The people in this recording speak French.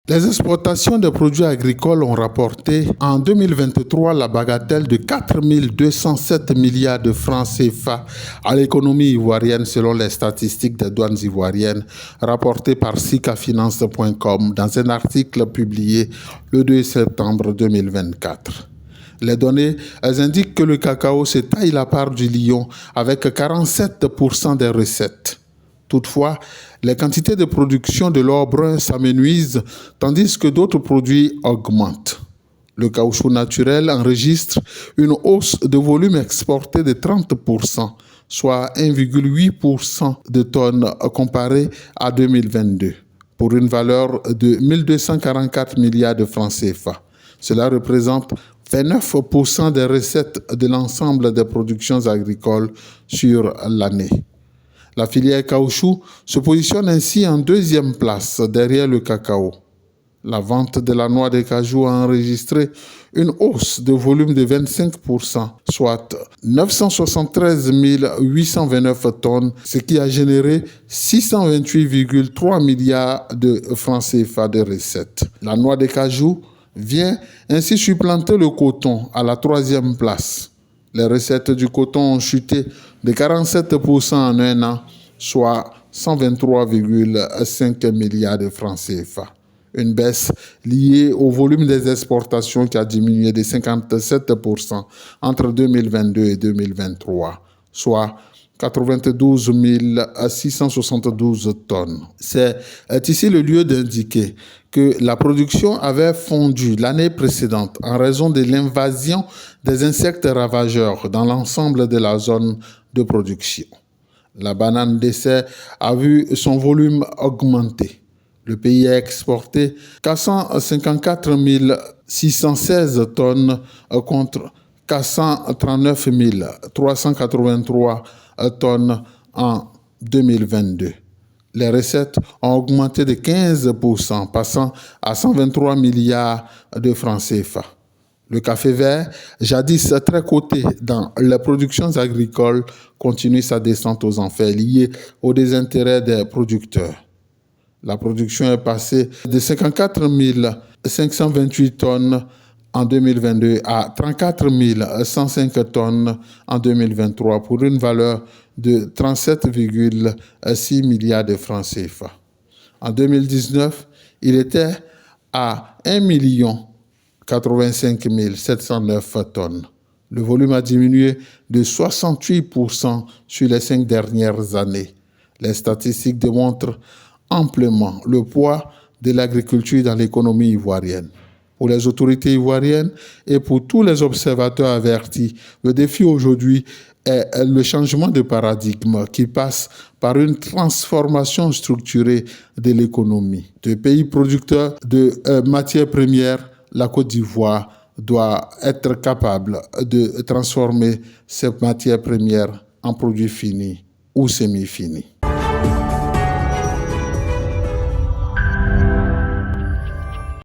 Les exportations de produits agricoles ont rapporté en 2023 la bagatelle de 4 207 milliards de francs CFA à l'économie ivoirienne selon les statistiques des douanes ivoiriennes rapportées par SICAfinance.com dans un article publié le 2 septembre 2024. Les données indiquent que le cacao se taille la part du lion avec 47% des recettes. Toutefois, les quantités de production de l'or brun s'amenuisent tandis que d'autres produits augmentent. Le caoutchouc naturel enregistre une hausse de volume exporté de 30%, soit 1,8% de tonnes comparé à 2022, pour une valeur de 1244 milliards de francs CFA. Cela représente 29% des recettes de l'ensemble des productions agricoles sur l'année. La filière caoutchouc se positionne ainsi en deuxième place derrière le cacao. La vente de la noix de cajou a enregistré une hausse de volume de 25%, soit 973 829 tonnes, ce qui a généré 628,3 milliards de francs CFA de recettes. La noix de cajou vient ainsi supplanter le coton à la troisième place. Les recettes du coton ont chuté de 47% en un an, soit 123,5 milliards de francs CFA. Une baisse liée au volume des exportations qui a diminué de 57% entre 2022 et 2023, soit 92 672 tonnes. C'est ici le lieu d'indiquer que la production avait fondu l'année précédente en raison de l'invasion des insectes ravageurs dans l'ensemble de la zone de production. La banane d'essai a vu son volume augmenter. Le pays a exporté 454 616 tonnes contre 439 383 tonnes en 2022. Les recettes ont augmenté de 15%, passant à 123 milliards de francs CFA. Le café vert, jadis très coté dans les productions agricoles, continue sa descente aux enfers liée au désintérêt des producteurs. La production est passée de 54 528 tonnes en 2022 à 34 105 tonnes en 2023 pour une valeur de 37,6 milliards de francs CFA. En 2019, il était à 1 85 709 tonnes. Le volume a diminué de 68% sur les 5 dernières années. Les statistiques démontrent amplement le poids de l'agriculture dans l'économie ivoirienne. Pour les autorités ivoiriennes et pour tous les observateurs avertis, le défi aujourd'hui est le changement de paradigme qui passe par une transformation structurée de l'économie. De pays producteurs de matières premières, la Côte d'Ivoire doit être capable de transformer ces matières premières en produits finis ou semi-finis.